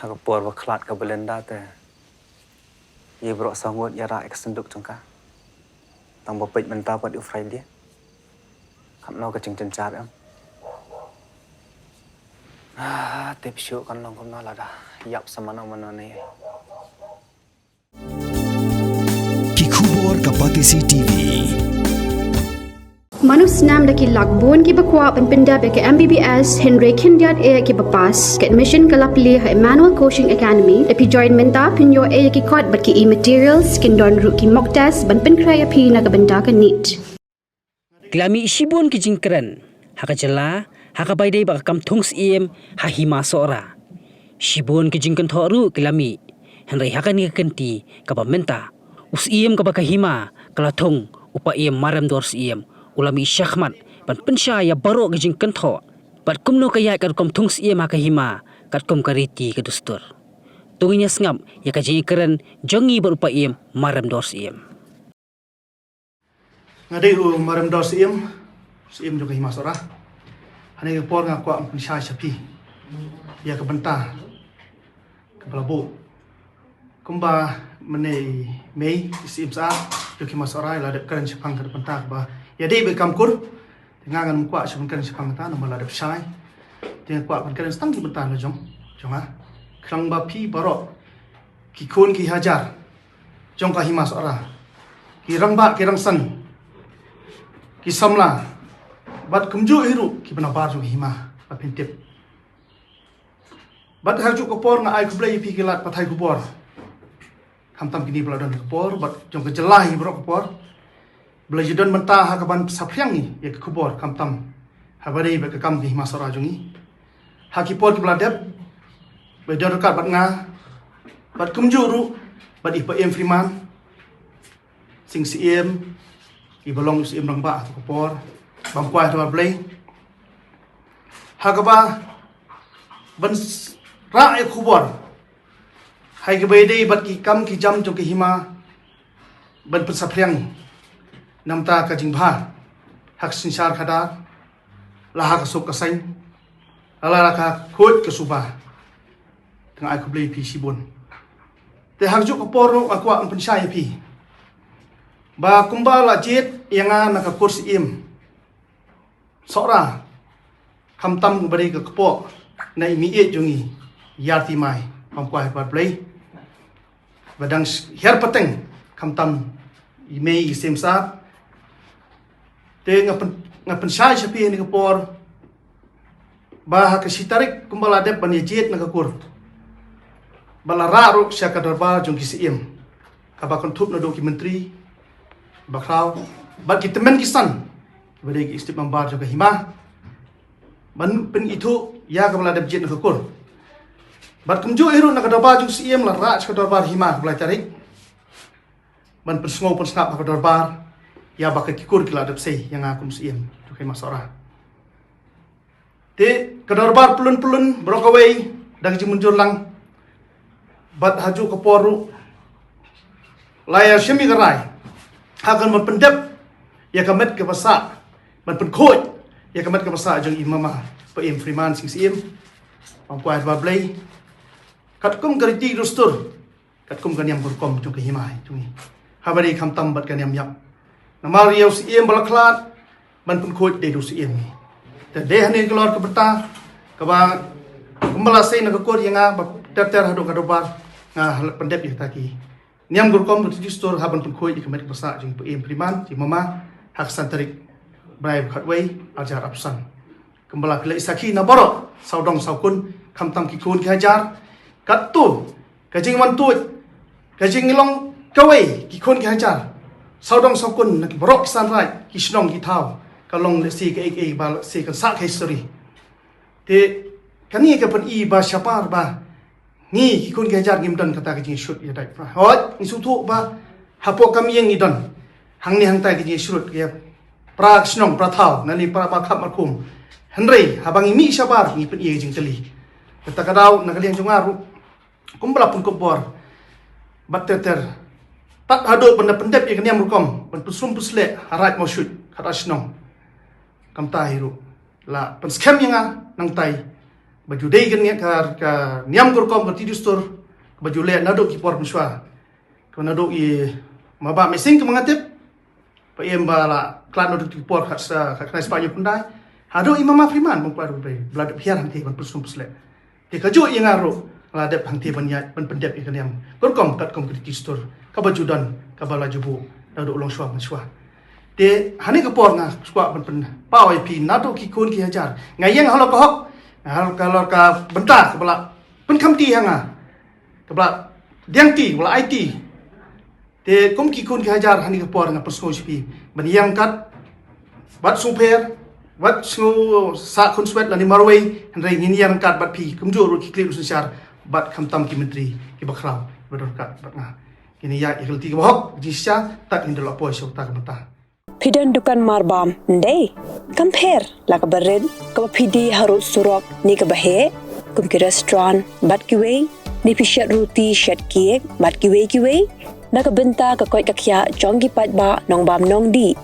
Aku por waklat ke belenda te. Ia berok sangut ya rak kesenduk cengkah. Tang bopet mentah buat ufrai dia. Kam no ke cengcencar am. Tip syuk kan long kumna lah dah. Yap sama mana ni. Kikubor Kapatisi TV. Manus nam daki lakbon ki bakwa penpinda beke MBBS Henry Kindiat e ki bapas ke admission kalapli ha Emmanuel Coaching Academy epi join menta pinyo e ki kot bat ki materials kin don ru ki mock test ban penkrai api na benda ka neat Klami isibon ki jingkran hakajala hakabaidai ba kam thungs em ha hima sora sibon ki Jingkynthoh ru klami Henry hakani kenti ka menta us em ka hima kala thung upa em Marremdor em ulami syahmat ban Pynshai ya baro ke Jingkynthoh bat kumno kaya kat kom thungs ia maka hima kat kom kariti ke dustur tunginya sngap ya ka jingkeren jongi berupa iem Marremdor iem ngade u Marremdor iem juga hima sora hane ke por ngaku Pynshai sapi dia ke bentah ke pelabu kumba mene mei sim sa juga hima sora la de kan sepang ke bentah ba ya dei be kamkur dengan kuat sebenarnya sepang ta nama ladap Pynshai dengan kuat kan stang di bentah la jong kerang bapi barok ki kun ki hajar jong ka hima sora ki rangba ki rangsan ki samla bat kumju hiru ki benabar jong hima apintip bat haju ko por nga ai kublai pi kilat pathai ku por hamtam kini beladon ku por bat jong ke jelahi barok ku por belajar don mentah hakaban saphyang ni ya ke kubor kamtam habari be ke kam di masara jungi hakipor ki beladap be don dekat bat nga bat kumjuru bat ipa em friman sing siem i belong siem rangba ke kubor bangkwai to blai hakaba ban ra e kubor hai ke be dei bat ki kam ki jam jong ke hima ban saphyang namta ka jingbha hak sinsar khada laha ka sok ka sain ala ka khot ka suba tang ai kublei pi sibon te hak ju ka porno aku ang Pynshai pi ba kumbala jet yanga na ka kurs im sora kamtam bari ka kpo na imi e jungi yarti mai pamkwai par play badang her pateng kamtam imei isemsa te nga Pynshai sapi ni kapor bah ka sitarik kumbala dep ban yejit na kakur bala raro sya ka darbar jong kisiem ka ba kontup na dokumentari bakraw ba kitemen kisan bade ki istip mambar jong hima ban pen itu ya ka bala dep jit na kakur bat kumju iru na ka darbar jong siem la ra ka darbar hima bala tarik ban persngo persngap ka darbar ya bakal kikur kila adap sei yang aku musiem tu kai masora te kadarbar pulun brokawai dang ji munjur lang bat haju ke poru layar syemi gerai akan mempendep ya kamet ke basa ban penkhoi ya kamet ke basa jeng imamah pa im friman sing siem pampuai bablai katkum kariti dustur katkum kan yang berkom jong ke himai jungi habari kamtam bat kan yang yap nama riau siem balaklat ban pun khoi de du siem ni te de hane kelor ke beta ke ba kembala sei na kor yanga ba ter hadu ka dobar nga pendep ya taki niam gurkom tu store haban pun khoi ke met basa jing pem priman ji mama hak santarik brai khatwei ajar apsan kembala kila isaki na baro saudong saukun kamtam ki kun ki hajar katu kajing mantut kajing ngilong kawai ki kun ki hajar saudong saukun nak borok sanrai kisnong kitau kalong lesi ke ek bal se kan sak history te kani ke pen i ba syapar ba ni kikun gajar ngimdan kata ke shoot ya dai pra hot ni sutu ba hapo kami yang idon hang ni hang tai ke shoot ke pra kisnong pra thau nani pra ba khap markum henry habang imi syapar ni pen i jing teli kata kadau nak liang jungaru kumbala pun kopor bateter tak hadu benda pendep yang niam rukom ban pusum pusle harat mau shoot kata snong kam tahiru la pen scam yang nang tai baju day kan ka niam korkom ka tidu store baju le naduk ki por mswa ka naduk I maba mesing ke mangatip pa em bala klan naduk ki por ka sa ka knas panyu pundai hado imama friman mengkladu be bladu piar hanti ban pusum pusle ke kaju yang aro ladep hanti banyak ban pendep ikan niam korkom kat kom ki tidu store ka baju dan ka bala jubu naduk long shwa mswa de hani ke por nga skwa ban pen pau ip naduk ki kun ki hajar ngayeng halo ko hok kalau ka bentar kepala penkamti hanga kepala diangti kepala IT te kom ki kun hajar hani ke por nga persno spi baniam kat bat super bat su sa kun swet lani marway hendrai ngini yang kat bat pi kumjur ki klip susar bat kamtam ki menteri ki bakrau bedor kat bat nga kini ya ikhti ki bahok jisya tak indel apo so tak betah Pidan dukan marbam ndai compare la ka bared ka pidi harut surok ni ka bahe kum ki restaurant bat ki wei ni pishat roti shat cake bat ki wei na ka benta ka koi ka khya jong ki pat ba nong bam nong di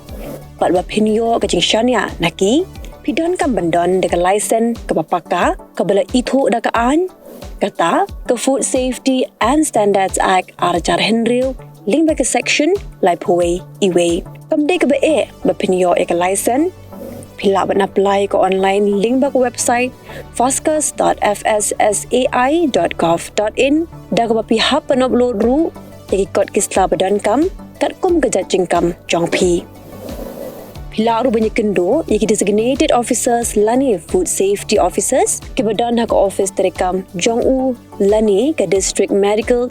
pat ba phinyo ka jing shania naki pidan kam bandon de ka license ka papaka ka bala ithu da ka an kata ka Food Safety and Standards Act arjar henril link ba ka section lai phoi iwei kam de ka ba pinyo ek license pila ban apply ko online link ba ko website foscas.fssai.gov.in da ka ba pi hap an upload ru ki kod kisla badan kam kat kum ka jajing kam jong pi pila ru banyak kendo ki designated officers lani food safety officers ki badan hak office terekam jong u lani ka district medical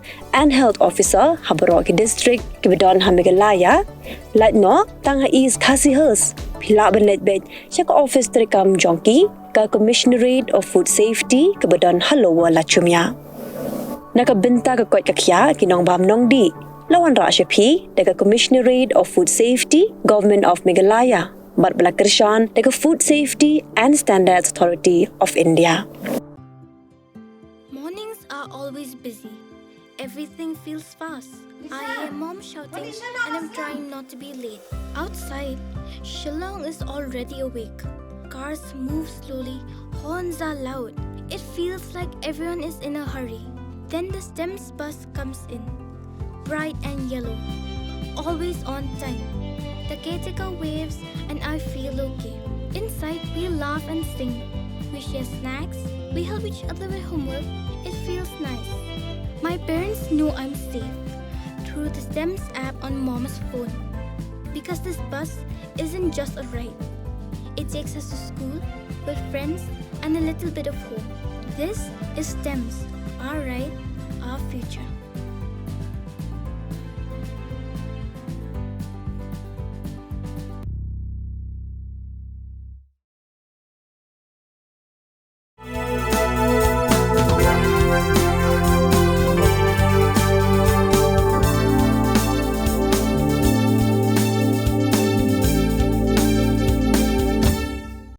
and health officer habro ki district ki badan hamigalaya lat no tang ha is khasihers pila ban let bed chak office terekam jongki ka commissionerate of food safety ki badan halowa la chumya naka benta ka kot kakya kinong bam nong di lawan ra shapi daga commissionerate of food safety government of Meghalaya bat bala kershan daga food safety and standards authority of India. Mornings are always busy. Everything feels fast. I hear mom shouting and I'm trying not to be late. Outside, Shillong is already awake. Cars move slowly, horns are loud. It feels like everyone is in a hurry. Then the STEMS bus comes in, bright and yellow, always on time. The caretaker waves and I feel okay. Inside, we laugh and sing. We share snacks, we help each other with homework. It feels nice. My parents know I'm safe through the STEMS app on mom's phone. Because this bus isn't just a ride. It takes us to school, with friends, and a little bit of home. This is STEMS, our ride, our future.